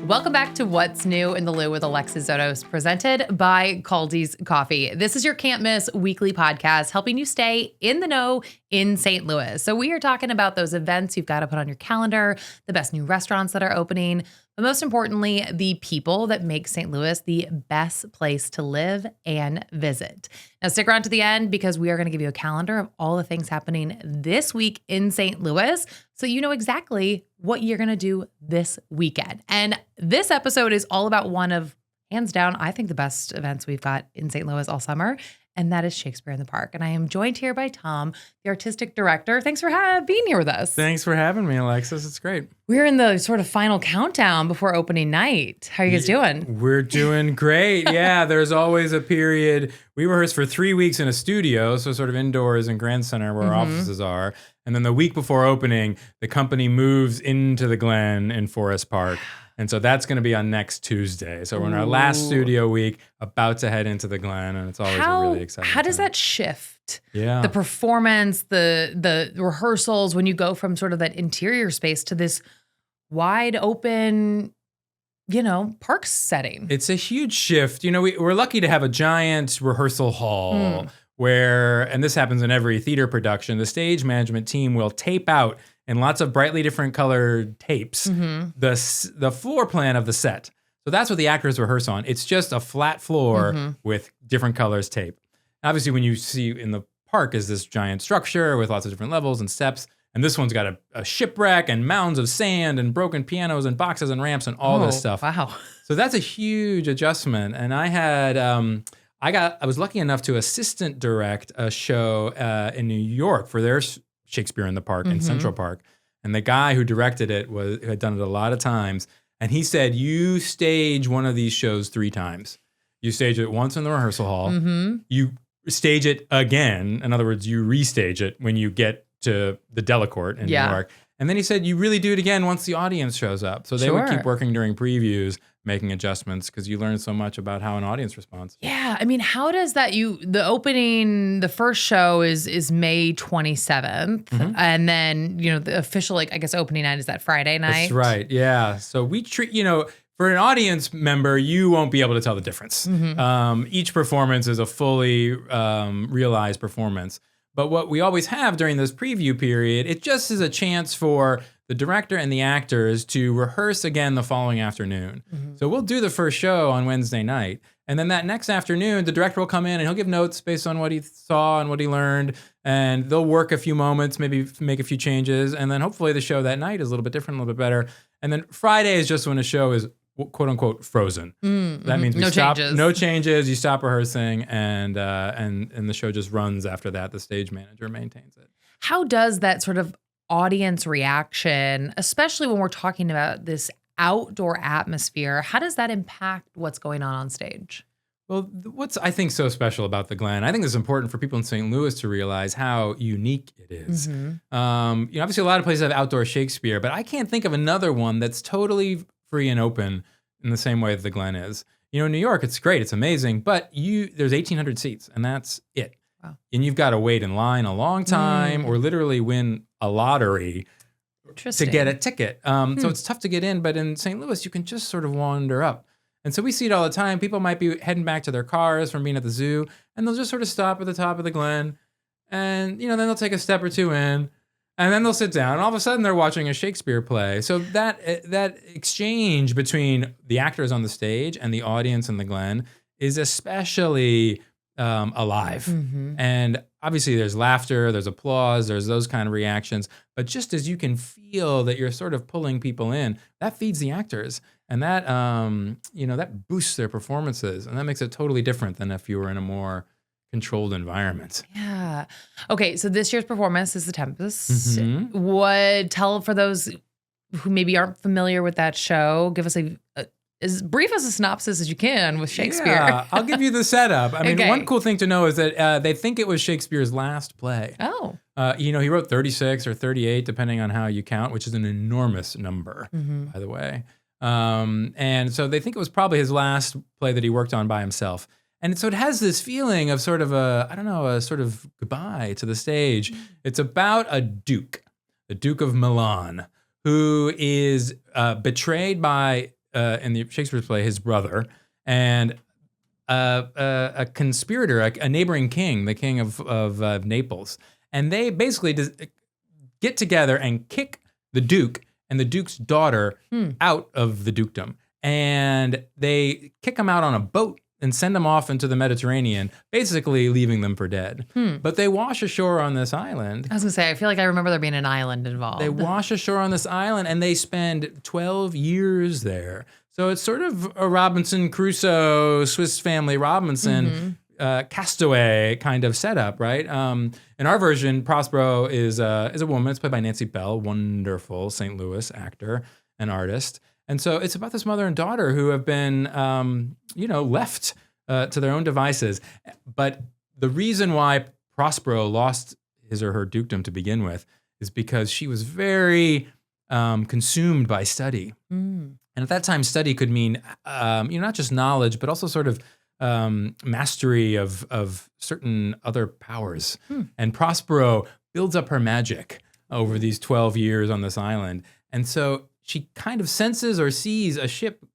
Welcome back to What's New in the Lou with Alexis Zotos, presented by Kaldi's Coffee. This is your can't miss weekly podcast helping you stay in the know in St. Louis. So we are talking about those events you've got to put on your calendar, the best new restaurants that are opening, but most importantly, the people that make St. Louis the best place to live and visit. Now stick around to the end because we are going to give you a calendar of all the things happening this week in St. Louis so you know exactly what you're going to do this weekend. And this episode is all about one of, hands down, I think the best events we've got in St. Louis all summer, and that is Shakespeare in the Park. And I am joined here by Tom, the artistic director. Thanks for being here with us. Thanks for having me, Alexis. It's great. We're in the sort of final countdown before opening night. How are you guys doing? We're doing great. Yeah, there's always a period. We rehearse for 3 weeks in a studio, so sort of indoors in Grand Center where our offices are. And then the week before opening, the company moves into the Glen in Forest Park. And so that's going to be on next Tuesday. So we're in our last studio week, about to head into the Glen, and it's always a really exciting How does time. that shift? Yeah. The performance, the rehearsals, when you go from sort of that interior space to this wide open, park setting? It's a huge shift. We're lucky to have a giant rehearsal hall where, and this happens in every theater production, the stage management team will tape out in lots of brightly different colored tapes the floor plan of the set. So that's what the actors rehearse on. It's just a flat floor with different colors tape. Obviously, when you see in the park is this giant structure with lots of different levels and steps. And this one's got a shipwreck and mounds of sand and broken pianos and boxes and ramps and all this stuff. Wow. So that's a huge adjustment. And I had, I was lucky enough to assistant direct a show in New York for their Shakespeare in the Park in Central Park. And the guy who directed it had done it a lot of times. And he said, you stage one of these shows 3 times. You stage it once in the rehearsal hall. You stage it again. In other words, you restage it when you get to the Delacorte in New York. And then he said, you really do it again once the audience shows up. So they would keep working during previews, making adjustments, because you learn so much about how an audience responds. Yeah. I mean, how does that, the first show is May 27th. And then, the official, opening night is that Friday night. That's right. Yeah. So we treat, for an audience member, you won't be able to tell the difference. Each performance is a fully realized performance. But what we always have during this preview period, it just is a chance for the director and the actors to rehearse again the following afternoon. So we'll do the first show on Wednesday night. And then that next afternoon, the director will come in and he'll give notes based on what he saw and what he learned. And they'll work a few moments, maybe make a few changes. And then hopefully the show that night is a little bit different, a little bit better. And then Friday is just when a show is quote unquote frozen. That means no changes. You stop rehearsing, and the show just runs after that. The stage manager maintains it. How does that sort of audience reaction, especially when we're talking about this outdoor atmosphere, how does that impact what's going on stage? Well, what's I think so special about the Glen, I think it's important for people in St. Louis to realize how unique it is. Obviously a lot of places have outdoor Shakespeare, but I can't think of another one that's totally free and open in the same way that the Glen is. In New York, it's great, it's amazing, but there's 1,800 seats, and that's it. Wow. And you've got to wait in line a long time, or literally win a lottery to get a ticket. So it's tough to get in, but in St. Louis, you can just sort of wander up. And so we see it all the time. People might be heading back to their cars from being at the zoo, and they'll just sort of stop at the top of the Glen, and then they'll take a step or two in, and then they'll sit down, and all of a sudden they're watching a Shakespeare play. So that exchange between the actors on the stage and the audience in the Glen is especially alive. And obviously there's laughter, there's applause, there's those kind of reactions. But just as you can feel that you're sort of pulling people in, that feeds the actors. And that, that boosts their performances. And that makes it totally different than if you were in a more controlled environment. Yeah. Okay, so this year's performance is The Tempest. Tell for those who maybe aren't familiar with that show, give us as brief as a synopsis as you can with Shakespeare. Yeah, I'll give you the setup. I mean, one cool thing to know is that they think it was Shakespeare's last play. Oh. He wrote 36 or 38, depending on how you count, which is an enormous number, by the way. And so they think it was probably his last play that he worked on by himself. And so it has this feeling of sort of a sort of goodbye to the stage. It's about a duke, the Duke of Milan, who is betrayed by in the Shakespeare's play, his brother, and a conspirator, a neighboring king, the king of Naples. And they basically get together and kick the Duke and the Duke's daughter out of the dukedom. And they kick them out on a boat and send them off into the Mediterranean, basically leaving them for dead. But they wash ashore on this island. I was gonna say, I feel like I remember there being an island involved. They wash ashore on this island and they spend 12 years there. So it's sort of a Robinson Crusoe, Swiss Family Robinson, castaway kind of setup, right? In our version, Prospero is a woman. It's played by Nancy Bell, wonderful St. Louis actor and artist. And so it's about this mother and daughter who have been, left to their own devices. But the reason why Prospero lost his or her dukedom to begin with is because she was very consumed by study. And at that time, study could mean, not just knowledge, but also sort of mastery of certain other powers. And Prospero builds up her magic over these 12 years on this island. And so she kind of senses or sees a ship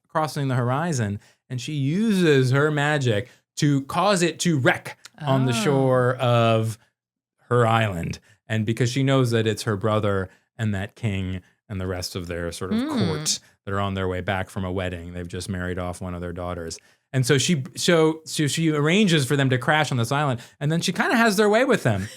crossing the horizon, and she uses her magic to cause it to wreck on the shore of her island. And because she knows that it's her brother and that king and the rest of their sort of court that are on their way back from a wedding. They've just married off one of their daughters. And so she arranges for them to crash on this island, and then she kind of has their way with them,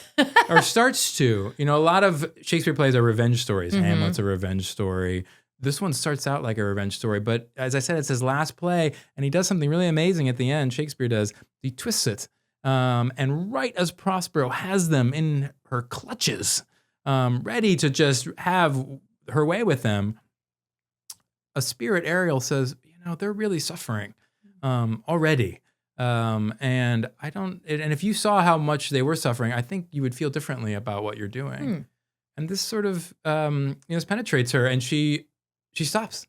or starts to. A lot of Shakespeare plays are revenge stories. Hamlet's a revenge story. This one starts out like a revenge story, but as I said, it's his last play, and he does something really amazing at the end. Shakespeare does. He twists it, and right as Prospero has them in her clutches, ready to just have her way with them, a spirit, Ariel, says, they're really suffering. Already. And if you saw how much they were suffering, I think you would feel differently about what you're doing. And this sort of, this penetrates her, and she stops,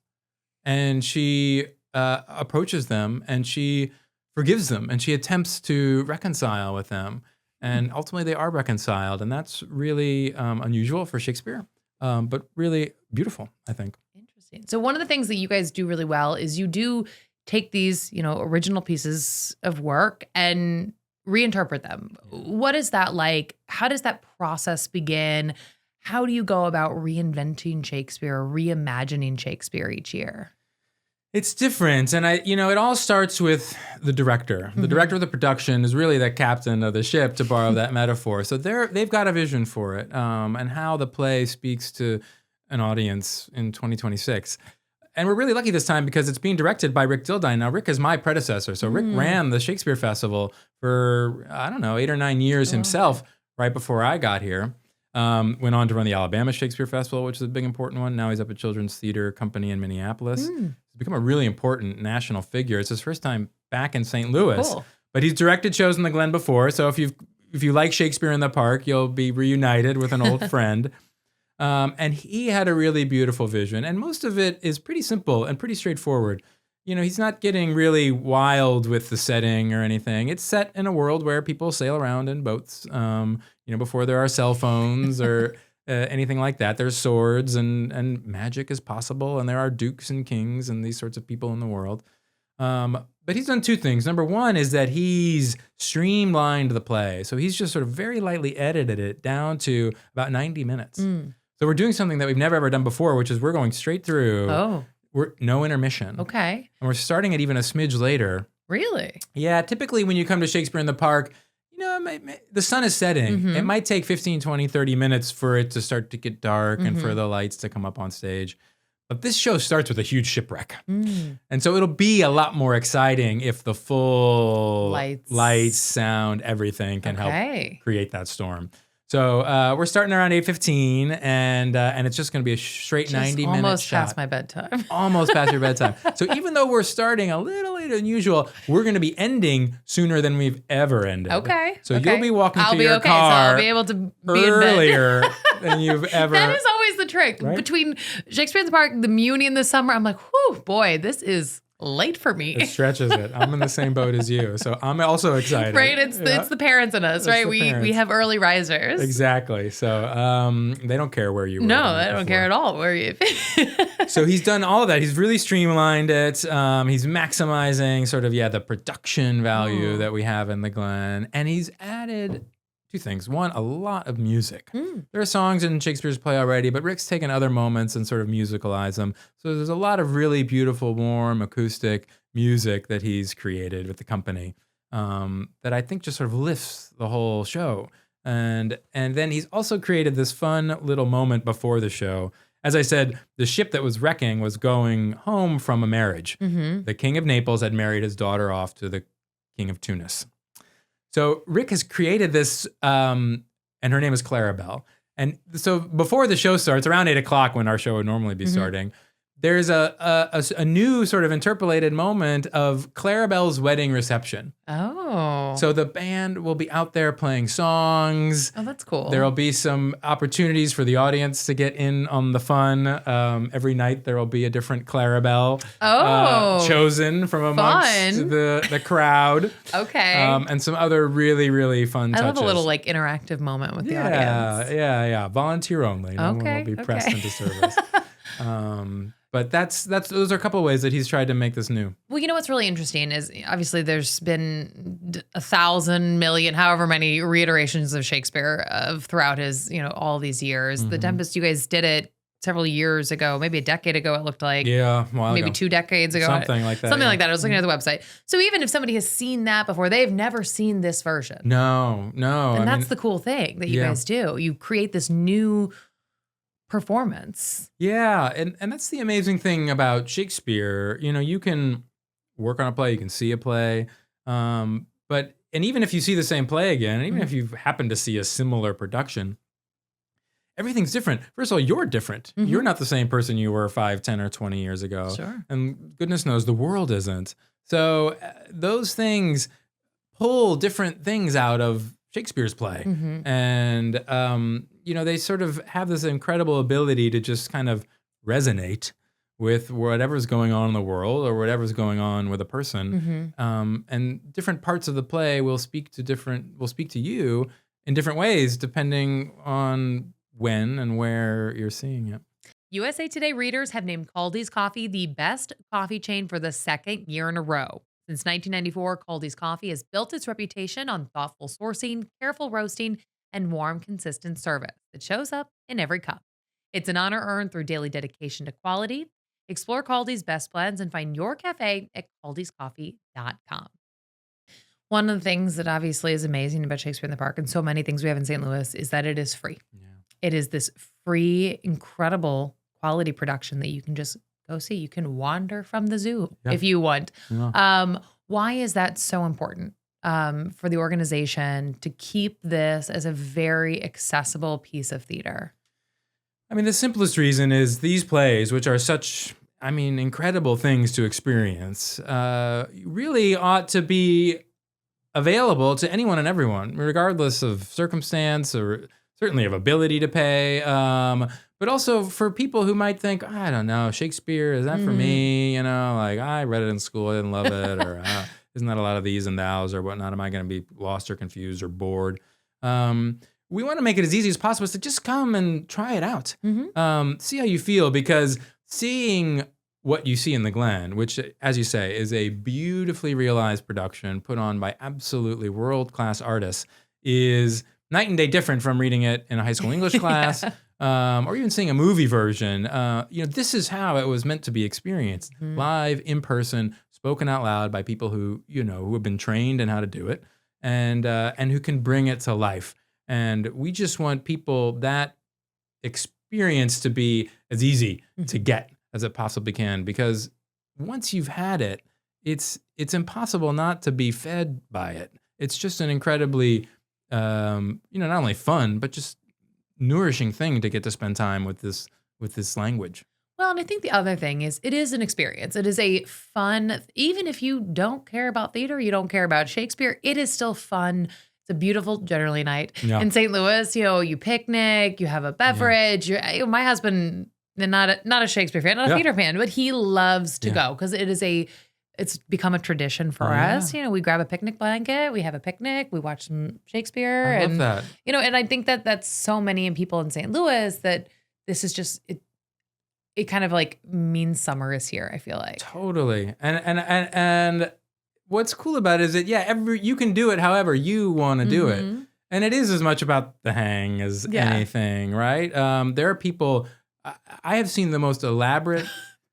and she approaches them, and she forgives them, and she attempts to reconcile with them. And ultimately they are reconciled. And that's really unusual for Shakespeare, but really beautiful, I think. Interesting. So one of the things that you guys do really well is you do take these, original pieces of work and reinterpret them. What is that like? How does that process begin? How do you go about reinventing Shakespeare, reimagining Shakespeare each year? It's different. And it all starts with the director. The director of the production is really the captain of the ship, to borrow that metaphor. So they've got a vision for it, and how the play speaks to an audience in 2026. And we're really lucky this time because it's being directed by Rick Dildine. Now, Rick is my predecessor. So Rick ran the Shakespeare Festival for, 8 or 9 years himself, right before I got here. Went on to run the Alabama Shakespeare Festival, which is a big, important one. Now he's up at Children's Theater Company in Minneapolis. He's become a really important national figure. It's his first time back in St. Louis. Cool. But he's directed shows in the Glen before. So if you like Shakespeare in the Park, you'll be reunited with an old friend. And he had a really beautiful vision, and most of it is pretty simple and pretty straightforward. He's not getting really wild with the setting or anything. It's set in a world where people sail around in boats, before there are cell phones or anything like that. There's swords and magic is possible, and there are dukes and kings and these sorts of people in the world. But he's done two things. Number one is that he's streamlined the play. So he's just sort of very lightly edited it down to about 90 minutes. So we're doing something that we've never ever done before, which is we're going straight through. We're no intermission. Okay. And we're starting it even a smidge later. Really? Yeah. Typically when you come to Shakespeare in the Park, the sun is setting. It might take 15, 20, 30 minutes for it to start to get dark and for the lights to come up on stage. But this show starts with a huge shipwreck. And so it'll be a lot more exciting if the full lights, sound, everything can help create that storm. So we're starting around 8:15, and it's just going to be a straight 90-minute shot. Almost past my bedtime. Almost past your bedtime. So even though we're starting a little later than usual, we're going to be ending sooner than we've ever ended. Okay. So you'll be walking to your car so I'll be able to be earlier than you've ever. That is always the trick. Right? Between Shakespeare in the Park, the Muni in the summer, I'm like, whew, boy, this is late for me. It stretches it. I'm in the same boat as you. So I'm also excited. Right? It's the parents in us, right? We have early risers. Exactly. So they don't care where you were. No, they don't care at all where you. So he's done all of that. He's really streamlined it. He's maximizing sort of, the production value that we have in the Glen. And he's added two things. One, a lot of music. There are songs in Shakespeare's play already, but Rick's taken other moments and sort of musicalized them. So there's a lot of really beautiful, warm, acoustic music that he's created with the company that I think just sort of lifts the whole show. And then he's also created this fun little moment before the show. As I said, the ship that was wrecking was going home from a marriage. The King of Naples had married his daughter off to the King of Tunis. So Rick has created this, and her name is Clarabelle. And so before the show starts, around 8 o'clock when our show would normally be starting, there's a new sort of interpolated moment of Clarabelle's wedding reception. Oh. So the band will be out there playing songs. Oh, that's cool. There will be some opportunities for the audience to get in on the fun. Every night there will be a different Clarabelle chosen from amongst the crowd. Okay. And some other really, really fun touches. I love a little like interactive moment with the audience. Yeah. Volunteer only. No one will be pressed into service. But those are a couple of ways that he's tried to make this new. Well, you know what's really interesting is obviously there's been 1,000 million, however many reiterations of Shakespeare throughout his, all these years. The Tempest, you guys did it several years ago, maybe a decade ago, it looked like. Yeah, maybe 2 decades ago. Something like that. Something like that. I was looking at the website. So even if somebody has seen that before, they've never seen this version. No. And that's the cool thing that you guys do. You create this new performance. Yeah, and that's the amazing thing about Shakespeare. You can work on a play, you can see a play, but even if you see the same play again, and even if you happen to see a similar production, everything's different. First of all, you're different. You're not the same person you were 5, 10, or 20 years ago. Sure. And goodness knows the world isn't. So those things pull different things out of Shakespeare's play. And, they sort of have this incredible ability to just kind of resonate with whatever's going on in the world or whatever's going on with a person. And different parts of the play will speak to you in different ways, depending on when and where you're seeing it. USA Today readers have named Kaldi's Coffee the best coffee chain for the second year in a row. Since 1994, Kaldi's Coffee has built its reputation on thoughtful sourcing, careful roasting, and warm, consistent service that shows up in every cup. It's an honor earned through daily dedication to quality. Explore Kaldi's best blends and find your cafe at kaldiscoffee.com. One of the things that obviously is amazing about Shakespeare in the Park and so many things we have in St. Louis is that it is free. Yeah. It is this free, incredible quality production that you can just go see. You can wander from the zoo if you want. Yeah. Why is that so important for the organization to keep this as a very accessible piece of theater? I mean, the simplest reason is these plays, which are such, incredible things to experience, really ought to be available to anyone and everyone, regardless of circumstance or certainly of ability to pay. But also for people who might think, I don't know, Shakespeare, is that for me? Like I read it in school, I didn't love it, or isn't that a lot of these and thous or whatnot? Am I going to be lost or confused or bored? We want to make it as easy as possible to just come and try it out. See how you feel, because seeing what you see in the Glen, which, as you say, is a beautifully realized production put on by absolutely world-class artists, is night and day different from reading it in a high school English class. Or even seeing a movie version. This is how it was meant to be experienced. Live, in person, spoken out loud by people who have been trained in how to do it and who can bring it to life. And we just want people that experience to be as easy to get as it possibly can, because once you've had it, it's impossible not to be fed by it. It's just an incredibly, not only fun, but just nourishing thing to get to spend time with this language. Well, and I think the other thing is it is an experience. It is a fun, even if you don't care about theater, you don't care about Shakespeare, it is still fun. It's a beautiful, generally night in St. Louis. You picnic, you have a beverage. My husband, not a Shakespeare fan, not a theater fan, but he loves to go because it is a it's become a tradition for us. You know, we grab a picnic blanket, we have a picnic, we watch some Shakespeare. I love that. You know, and I think that that's so many people in St. Louis that this is just, it kind of like means summer is here, I feel like. Totally. And what's cool about it is that, you can do it however you want to do it. And it is as much about the hang as anything, right? There are people, I have seen the most elaborate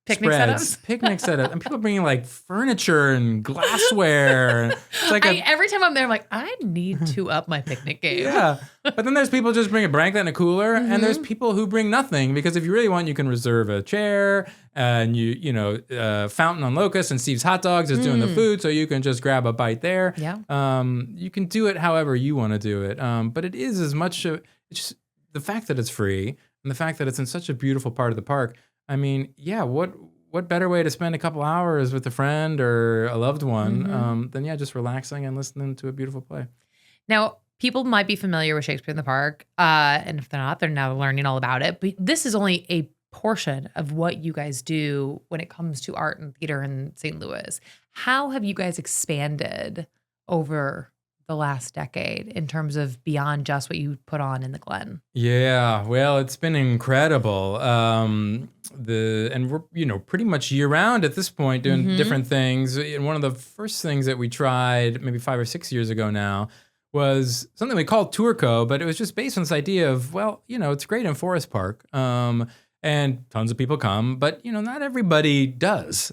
picnic setups, and people bringing like furniture and glassware. It's like every time I'm there, I'm like, I need to up my picnic game. Yeah, but then there's people just bring a blanket and a cooler, and there's people who bring nothing because if you really want, you can reserve a chair and Fountain on Locust and Steve's Hot Dogs is doing the food, so you can just grab a bite there. Yeah, you can do it however you want to do it, but it is as much it's just the fact that it's free and the fact that it's in such a beautiful part of the park. I mean, what better way to spend a couple hours with a friend or a loved one than just relaxing and listening to a beautiful play. Now, people might be familiar with Shakespeare in the Park, and if they're not, they're now learning all about it. But this is only a portion of what you guys do when it comes to art and theater in St. Louis. How have you guys expanded over the last decade in terms of beyond just what you put on in the Glen? Yeah, well, it's been incredible. And we're pretty much year round at this point doing different things. And one of the first things that we tried maybe 5 or 6 years ago now was something we called Tourco, but it was just based on this idea of, it's great in Forest Park. And tons of people come, but not everybody does.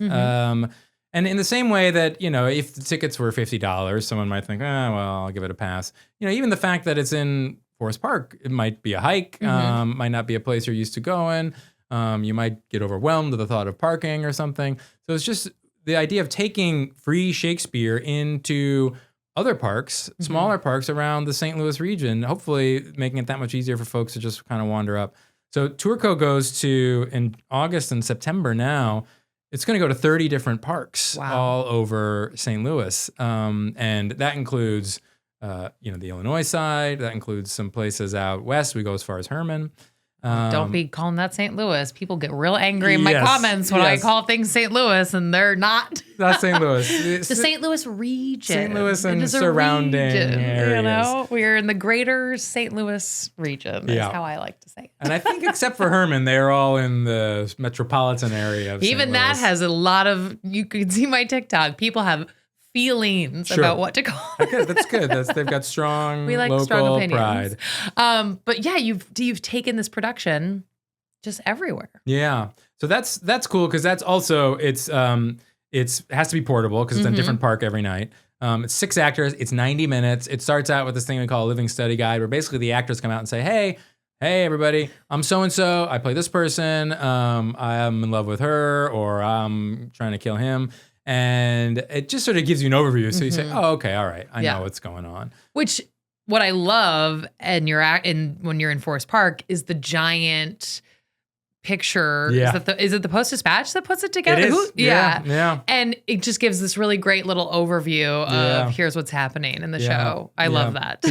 And in the same way that, if the tickets were $50, someone might think, I'll give it a pass. Even the fact that it's in Forest Park, it might be a hike, might not be a place you're used to going. You might get overwhelmed with the thought of parking or something. So it's just the idea of taking free Shakespeare into other parks, smaller parks around the St. Louis region, hopefully making it that much easier for folks to just kind of wander up. So Tourco goes to, in August and September now, it's going to go to 30 different parks all over St. Louis. And that includes, the Illinois side. That includes some places out west. We go as far as Herman. Don't be calling that St. Louis. People get real angry in my comments when I call things St. Louis, and they're not. Not St. Louis. The St. Louis region. St. Louis and surrounding areas. We're in the greater St. Louis region. That's how I like to say it. And I think except for Herman, they're all in the metropolitan area of Even St. that Louis. has a lot of, you can see my TikTok, people have feelings about what to call it. That's good. They've got strong we like local strong opinions. pride. But yeah, you've taken this production just everywhere. Yeah. So that's cool because that's also it has to be portable because it's in a different park every night. It's 6 actors. It's 90 minutes. It starts out with this thing we call a living study guide, where basically the actors come out and say, Hey, everybody, I'm so-and-so. I play this person. I'm in love with her, or I'm trying to kill him. And it just sort of gives you an overview. So you say, oh, okay, all right. I know what's going on. Which, what I love, and when you're in Forest Park, is the giant picture. Yeah. Is it the Post-Dispatch that puts it together? It is. Yeah. And it just gives this really great little overview of here's what's happening in the show. I love that.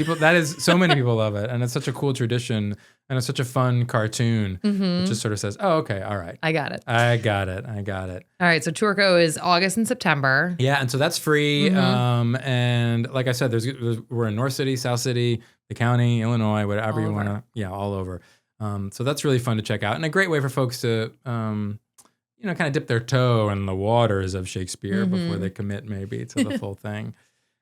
So many people love it. And it's such a cool tradition. And it's such a fun cartoon. It just sort of says, oh, okay, all right. I got it. All right, so Tourco is August and September. Yeah, and so that's free. And like I said, we're in North City, South City, the county, Illinois, whatever you want to, all over. So that's really fun to check out. And a great way for folks to, kind of dip their toe in the waters of Shakespeare before they commit maybe to the full thing.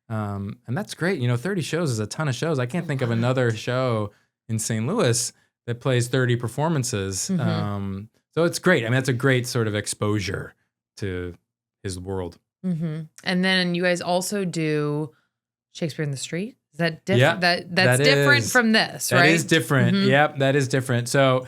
And that's great. 30 shows is a ton of shows. I can't think of another show in St. Louis that plays 30 performances. So it's great. I mean, that's a great sort of exposure to his world. And then you guys also do Shakespeare in the Street. Is that different? Yeah, that's different from this, right? That is different. Yep, that is different. So,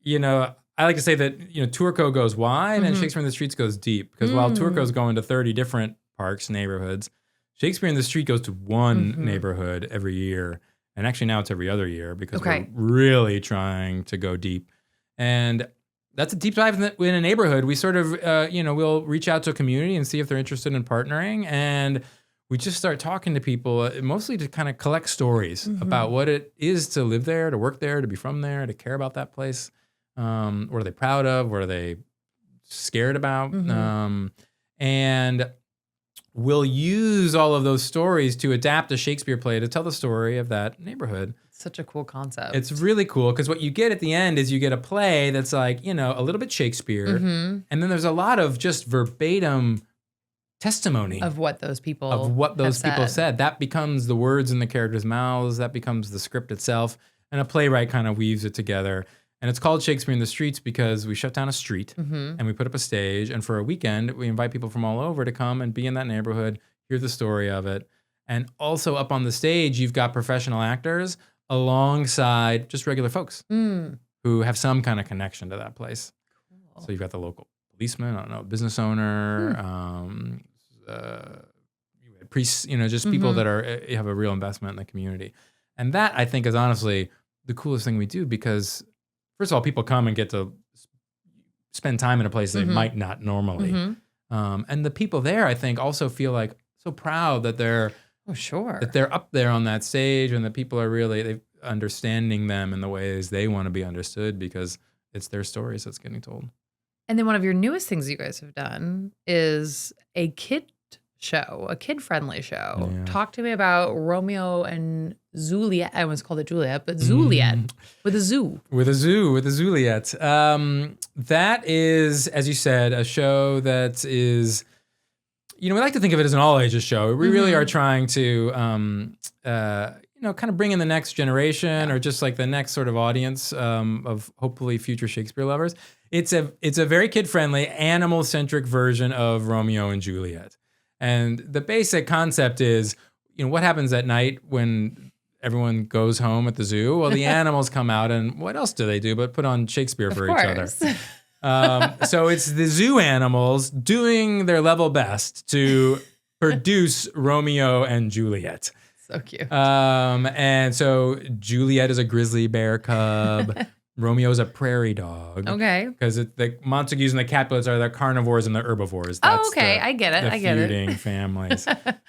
I like to say that, Tourco goes wide and Shakespeare in the Streets goes deep. Because while Tourco's going to 30 different parks, neighborhoods, Shakespeare in the Street goes to one neighborhood every year. And actually now it's every other year because we're really trying to go deep. And that's a deep dive in a neighborhood. We sort of, we'll reach out to a community and see if they're interested in partnering. And we just start talking to people, mostly to kind of collect stories about what it is to live there, to work there, to be from there, to care about that place. What are they proud of? What are they scared about? And will use all of those stories to adapt a Shakespeare play to tell the story of that neighborhood. Such a cool concept. It's really cool because what you get at the end is you get a play that's like, a little bit Shakespeare. And then there's a lot of just verbatim testimony of what those people said. That becomes the words in the characters' mouths. That becomes the script itself. And a playwright kind of weaves it together. And it's called Shakespeare in the Streets because we shut down a street and we put up a stage. And for a weekend, we invite people from all over to come and be in that neighborhood, hear the story of it. And also up on the stage, you've got professional actors alongside just regular folks who have some kind of connection to that place. Cool. So you've got the local policeman, I don't know, business owner, priests, just people that have a real investment in the community. And that, I think, is honestly the coolest thing we do because, first of all, people come and get to spend time in a place they might not normally. And the people there, I think, also feel like so proud that they're that they're up there on that stage and that people are really understanding them in the ways they want to be understood because it's their stories that's getting told. And then one of your newest things you guys have done is a kid show, a kid-friendly show. Yeah. Talk to me about Romeo and Juliet. I almost called it Juliet, but Juliet with a zoo. With a Juliet. That is, as you said, a show that is... we like to think of it as an all-ages show. We really are trying to, kind of bring in the next generation or just like the next sort of audience of hopefully future Shakespeare lovers. It's a very kid-friendly, animal-centric version of Romeo and Juliet. And the basic concept is, what happens at night when everyone goes home at the zoo? Well, the animals come out, and what else do they do but put on Shakespeare for each other? So it's the zoo animals doing their level best to produce Romeo and Juliet. So cute. And so Juliet is a grizzly bear cub. Romeo's a prairie dog. Okay. Because the Montagues and the Capulets are the carnivores and the herbivores. That's I get it. The feuding families.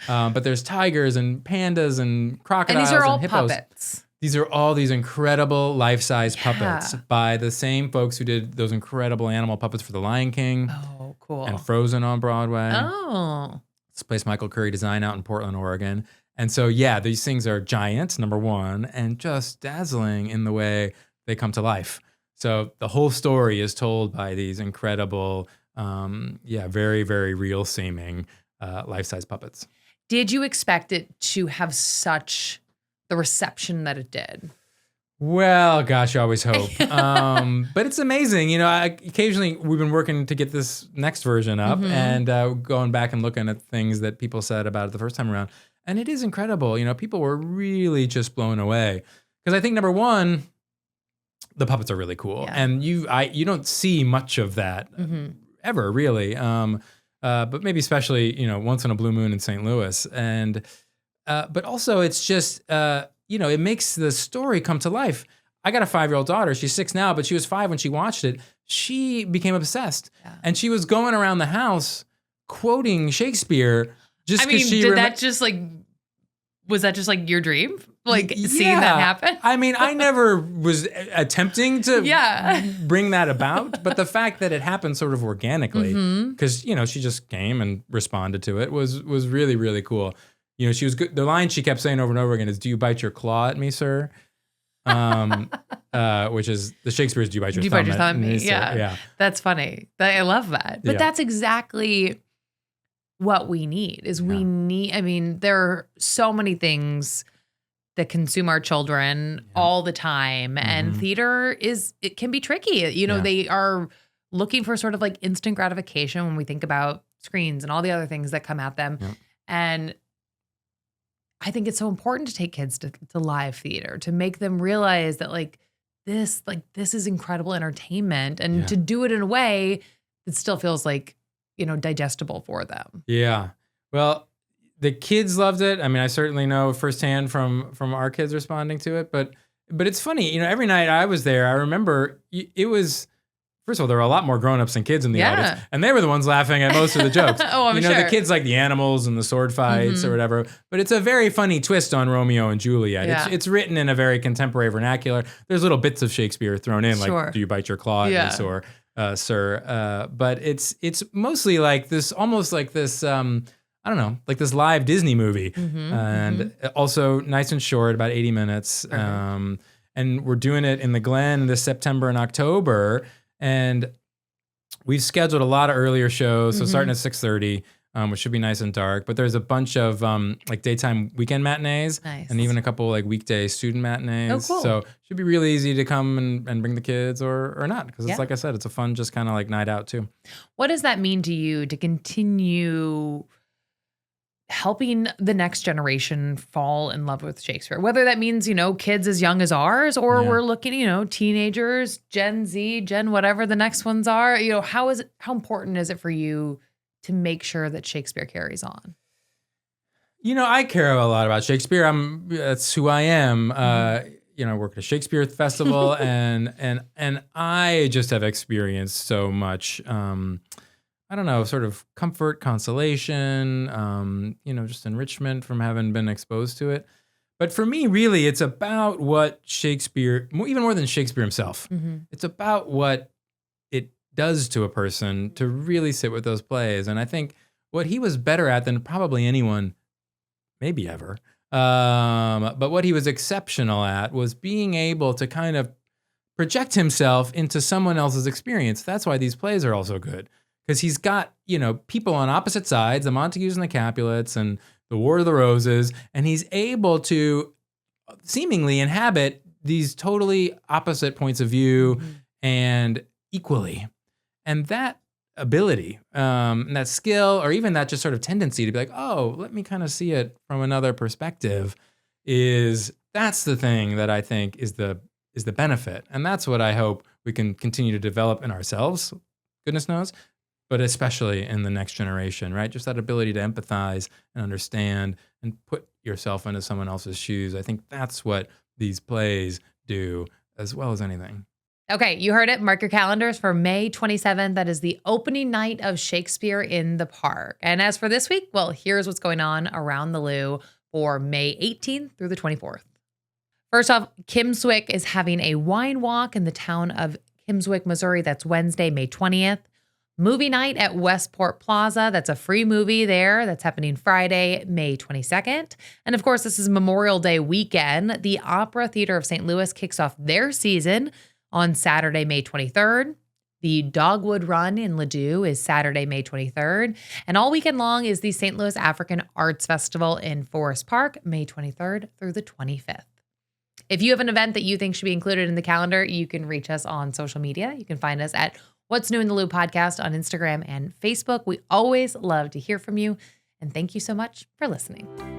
But there's tigers and pandas and crocodiles and these are all hippos. Puppets. These are all these incredible life-size puppets by the same folks who did those incredible animal puppets for The Lion King. Oh, cool. And Frozen on Broadway. Oh. It's a place Michael Curry designed out in Portland, Oregon. And so, these things are giant, number one, and just dazzling in the way they come to life. So the whole story is told by these incredible, very, very real-seeming life-size puppets. Did you expect it to have such the reception that it did? Well, gosh, I always hope. But it's amazing. Occasionally we've been working to get this next version up and going back and looking at things that people said about it the first time around. And it is incredible. People were really just blown away. Because I think, number one, the puppets are really cool. Yeah. And you don't see much of that ever, really. But maybe especially, once in a blue moon in St. Louis. And but also it's just, it makes the story come to life. I got a 5-year-old daughter. She's 6 now, but she was 5 when she watched it. She became obsessed. Yeah. And she was going around the house quoting Shakespeare just because she... Was that just like your dream? Like seeing that happen? I never was attempting to bring that about, but the fact that it happened sort of organically, because, she just came and responded to it was really, really cool. She was good. The line she kept saying over and over again is, "Do you bite your claw at me, sir?" Which is the Shakespeare's "Do you bite your thumb at me?" Yeah. That's funny. I love that. But that's exactly what we need there are so many things that consume our children all the time. And theater it can be tricky. They are looking for sort of like instant gratification when we think about screens and all the other things that come at them. Yeah. And I think it's so important to take kids to live theater, to make them realize that this is incredible entertainment and to do it in a way that still feels like, digestible for them. Yeah. Well, the kids loved it. I certainly know firsthand from our kids responding to it, but it's funny, every night I was there, I remember it was, first of all, there were a lot more grown-ups than kids in the audience, and they were the ones laughing at most of the jokes. I'm sure. The kids like the animals and the sword fights or whatever, but it's a very funny twist on Romeo and Juliet. Yeah. It's written in a very contemporary vernacular. There's little bits of Shakespeare thrown in, like, "Do you bite your claw at this?" or "Sir." But it's mostly like this, almost like this, I don't know, like this live Disney movie. And also nice and short, about 80 minutes. And we're doing it in the Glen this September and October. And we've scheduled a lot of earlier shows. So starting at 6:30, which should be nice and dark. But there's a bunch of like daytime weekend matinees and even a couple like weekday student matinees. Oh, cool. So it should be really easy to come and bring the kids or not. Because it's like I said, it's a fun just kind of like night out too. What does that mean to you to continue helping the next generation fall in love with Shakespeare? Whether that means, kids as young as ours, or we're looking, teenagers, Gen Z, Gen whatever the next ones are. How important is it for you to make sure that Shakespeare carries on? I care a lot about Shakespeare. That's who I am. I work at a Shakespeare Festival and I just have experienced so much I don't know, sort of comfort, consolation, just enrichment from having been exposed to it. But for me, really, it's about what Shakespeare, even more than Shakespeare himself, it's about what it does to a person to really sit with those plays. And I think what he was better at than probably anyone, maybe ever, but what he was exceptional at was being able to kind of project himself into someone else's experience. That's why these plays are all so good. Because he's got, people on opposite sides, the Montagues and the Capulets and the War of the Roses, and he's able to seemingly inhabit these totally opposite points of view and equally. And that ability, and that skill, or even that just sort of tendency to be like, oh, let me kind of see it from another perspective, that's the thing that I think is the benefit. And that's what I hope we can continue to develop in ourselves, goodness knows, but especially in the next generation, right? Just that ability to empathize and understand and put yourself into someone else's shoes. I think that's what these plays do as well as anything. Okay, you heard it. Mark your calendars for May 27th. That is the opening night of Shakespeare in the Park. And as for this week, well, here's what's going on around the Lou for May 18th through the 24th. First off, Kimswick is having a wine walk in the town of Kimswick, Missouri. That's Wednesday, May 20th. Movie night at Westport Plaza. That's a free movie there. That's happening Friday, May 22nd. And of course, this is Memorial Day weekend. The Opera Theater of St. Louis kicks off their season on Saturday, May 23rd. The Dogwood Run in Ladue is Saturday, May 23rd. And all weekend long is the St. Louis African Arts Festival in Forest Park, May 23rd through the 25th. If you have an event that you think should be included in the calendar, you can reach us on social media. You can find us at What's New in the Lou podcast on Instagram and Facebook. We always love to hear from you. And thank you so much for listening.